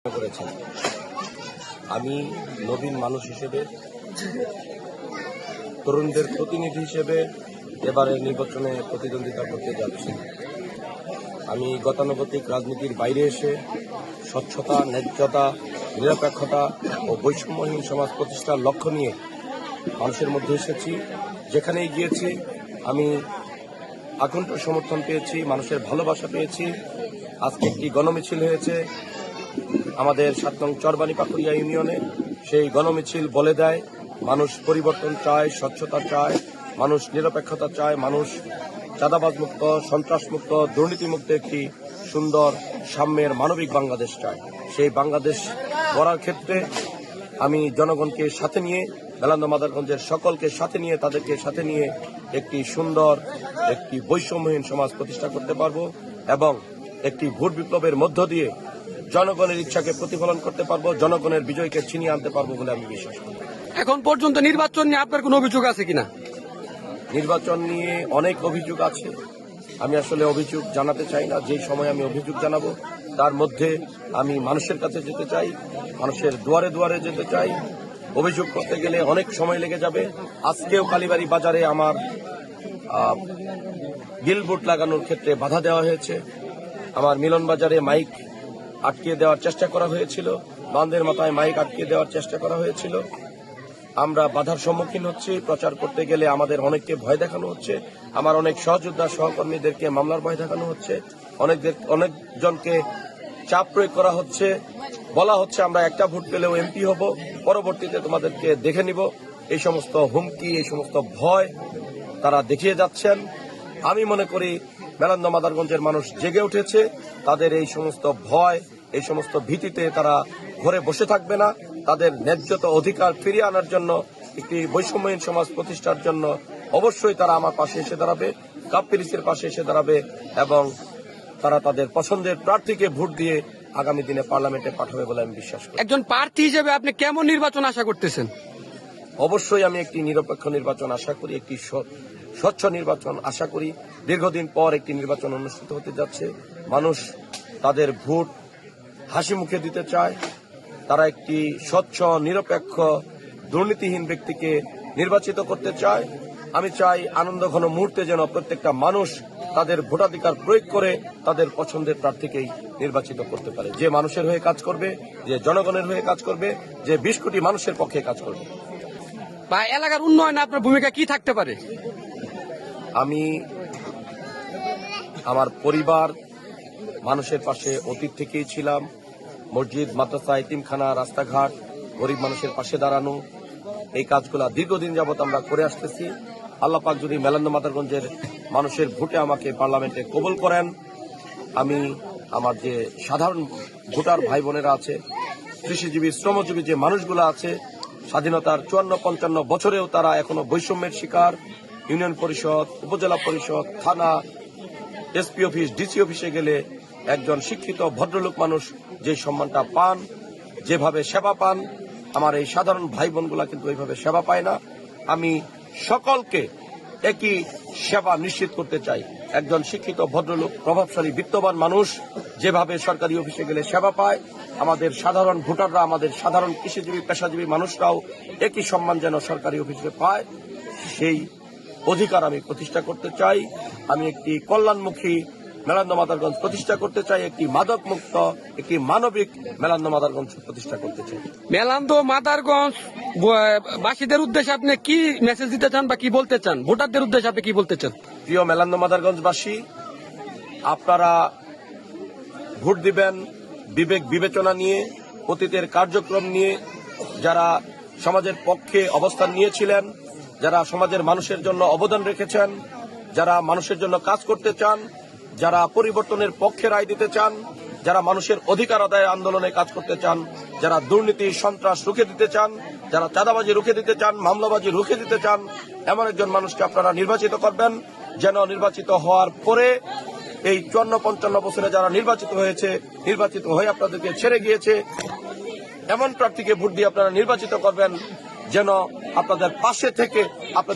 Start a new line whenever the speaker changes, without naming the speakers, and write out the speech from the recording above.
করেছেন। আমি নবীন মানুষ হিসেবে, তরুণদের প্রতিনিধি হিসেবে এবারে নির্বাচনে প্রতিদ্বন্দ্বিতা করতে যাচ্ছি। আমি গতানুগতিক রাজনীতির বাইরে এসে স্বচ্ছতা, ন্যায্যতা, নিরপেক্ষতা ও বৈষম্যহীন সমাজ প্রতিষ্ঠার লক্ষ্য নিয়ে মানুষের মধ্যে এসেছি। যেখানেই গিয়েছি আমি আকণ্ঠ সমর্থন পেয়েছি, মানুষের ভালোবাসা পেয়েছি। আজকে একটি গণমিছিল হয়েছে আমাদের 7 নং চরবানি পাকুড়িয়া ইউনিয়নে। সেই গণমিছিল বলে দেয় মানুষ পরিবর্তন চায়, স্বচ্ছতা চায়, মানুষ নিরপেক্ষতা চায়, মানুষ চাঁদাবাজ মুক্ত, সন্ত্রাস মুক্ত, দুর্নীতিমুক্ত একটি সুন্দর সাম্যের মানবিক বাংলাদেশ চায়। সেই বাংলাদেশ গড়ার ক্ষেত্রে আমি জনগণকে সাথে নিয়ে, মেলান্দহ মাদারগঞ্জের সকলকে সাথে নিয়ে, তাদেরকে সাথে নিয়ে একটি সুন্দর, একটি বৈষম্যহীন সমাজ প্রতিষ্ঠা করতে পারব এবং একটি ভোট বিপ্লবের মধ্য দিয়ে জনগণের ইচ্ছাকে প্রতিফলন করতে পারবো, জনগণের বিজয়কে ছিনিয়ে আনতে পারবো বলে আমি বিশ্বাস করি।
এখন পর্যন্ত নির্বাচন নিয়ে আপনার কোনো অভিযোগ আছে কিনা?
নির্বাচন নিয়ে অনেক অভিযোগ আছে। আমি আসলে অভিযোগ জানাতে চাই না। যেই সময় আমি অভিযোগ জানাবো তার মধ্যে আমি মানুষের কাছে যেতে চাই, মানুষের দুয়ারে দুয়ারে যেতে চাই। অভিযোগ করতে গেলে অনেক সময় লেগে যাবে। আজকেও কালীবাড়ি বাজারে আমার বিলবোর্ড লাগানোর ক্ষেত্রে বাধা দেওয়া হয়েছে। আমার মিলন বাজারে মাইক আটকে দেওয়ার চেষ্টা করা হয়েছিল, বাঁধের মাথায় মাইক আটকে দেওয়ার চেষ্টা করা হয়েছিল। আমরা বাধার সম্মুখীন হচ্ছি। প্রচার করতে গেলে আমাদের অনেককে ভয় দেখানো হচ্ছে। আমার অনেক সহযোদ্ধা সহকর্মীদেরকে মামলার ভয় দেখানো হচ্ছে। অনেকজনকে চাপ প্রয়োগ করা হচ্ছে। বলা হচ্ছে আমরা একটা ভোট পেলেও এমপি হব, পরবর্তীতে তোমাদেরকে দেখে নিব। এই সমস্ত হুমকি, এই সমস্ত ভয় তারা দেখিয়ে যাচ্ছেন। আমি মনে করি মেলান্দহ মাদারগঞ্জের মানুষ জেগে উঠেছে। তাদের এই সমস্ত ভয়, এই সমস্ত ভীতিতে তারা ঘরে বসে থাকবে না। তাদের ন্যায্যতা অধিকার ফিরিয়ে আনার জন্য, একটি বৈষম্যহীন সমাজ প্রতিষ্ঠার জন্য অবশ্যই তারা আমার পাশে এসে দাঁড়াবে, কাপ-পিরিচের পাশে এসে দাঁড়াবে এবং তারা তাদের পছন্দের প্রার্থীকে ভোট দিয়ে আগামী দিনে পার্লামেন্টে পাঠাবে বলে আমি বিশ্বাস করি।
একজন প্রার্থী হিসেবে আপনি কেমন নির্বাচন আশা করতেছেন?
অবশ্যই আমি একটি নিরপেক্ষ নির্বাচন আশা করি, একটি স্বচ্ছ নির্বাচন আশা করি। দীর্ঘদিন পর একটি নির্বাচন অনুষ্ঠিত হতে যাচ্ছে। মানুষ তাদের ভোট হাসি মুখে দিতে চায়। তারা একটি স্বচ্ছ, নিরপেক্ষ, দুর্নীতিহীন ব্যক্তিকে নির্বাচিত করতে চায়। আমি চাই আনন্দঘন মুহূর্তে যেন প্রত্যেকটা মানুষ তাদের ভোটাধিকার প্রয়োগ করে তাদের পছন্দের প্রার্থীকেই নির্বাচিত করতে পারে, যে মানুষের হয়ে কাজ করবে, যে জনগণের হয়ে কাজ করবে, যে 20 কোটি মানুষের পক্ষে কাজ করবে।
বা এলাকার উন্নয়নে আপনার ভূমিকা কি থাকতে পারে?
আমি আমার পরিবার, মানুষের পাশে অতীত থেকেই ছিলাম। মসজিদ, মাদ্রাসা, এতিমখানা, রাস্তাঘাট, গরিব মানুষের পাশে দাঁড়ানো, এই কাজগুলো দীর্ঘদিন যাবৎ আমরা করে আসতেছি। আল্লাহ পাক যদি মেলান্দহ মাদারগঞ্জের মানুষের ভোটে আমাকে পার্লামেন্টে কবুল করেন, আমি আমার যে সাধারণ ভোটার ভাই বোনেরা আছে, কৃষিজীবী, শ্রমজীবী যে মানুষগুলো আছে, স্বাধীনতার 54-55 বছরেও তারা এখনো বৈষম্যের শিকার। ইউনিয়ন পরিষদ, উপজেলা পরিষদ, থানা, এসপি অফিস, ডিসি অফিসে গেলে একজন শিক্ষিত ভদ্রলোক মানুষ যে সম্মানটা পান, যেভাবে সেবা পান, আমার এই সাধারণ ভাই বোনগুলা কিন্তু এইভাবে সেবা পায় না। আমি সকলকে একই সেবা নিশ্চিত করতে চাই। একজন শিক্ষিত ভদ্রলোক, প্রভাবশালী, বিত্তবান মানুষ যেভাবে সরকারি অফিসে গেলে সেবা পায়, আমাদের সাধারণ ভোটাররা, আমাদের সাধারণ কৃষিজীবী, পেশাজীবী মানুষরাও একই সম্মান যেন সরকারি অফিসে পায়, সেই অধিকার আমি প্রতিষ্ঠা করতে চাই। আমি একটি কল্যাণমুখী মেলান্দহ মাদারগঞ্জ প্রতিষ্ঠা করতে চাই, একটি মাদক মুক্ত, একটি মানবিক মেলান্দহ মাদারগঞ্জ প্রতিষ্ঠা করতে চাই।
মেলান্দহ মাদারগঞ্জ বাসীদের উদ্দেশ্যে আপনি কি মেসেজ দিতে চান বা কি বলতে চান? ভোটারদের উদ্দেশ্যে আপনি কি বলতে চান?
প্রিয় মেলান্দহ মাদারগঞ্জবাসী, আপনারা ভোট দিবেন বিবেক বিবেচনা নিয়ে, অতীতের কার্যক্রম নিয়ে। যারা সমাজের পক্ষে অবস্থান নিয়েছিলেন, যারা সমাজের মানুষের জন্য অবদান রেখেছেন, যারা মানুষের জন্য কাজ করতে চান, যারা পরিবর্তনের পক্ষে রায় দিতে চান, যারা মানুষের অধিকার আদায় আন্দোলনে কাজ করতে চান, যারা দুর্নীতি, সন্ত্রাস রুখে দিতে চান, যারা চাঁদাবাজি রুখে দিতে চান, মামলাবাজি রুখে দিতে চান, এমন একজন মানুষকে আপনারা নির্বাচিত করবেন, যেন নির্বাচিত হওয়ার পরে এই 54-55 বছরে যারা নির্বাচিত হয়েছে, নির্বাচিত হয়ে আপনাদেরকে ছেড়ে গিয়েছে, এমন প্রার্থীকে ভোট দিয়ে আপনারা নির্বাচিত করবেন যেন আপনাদের পাশে থেকে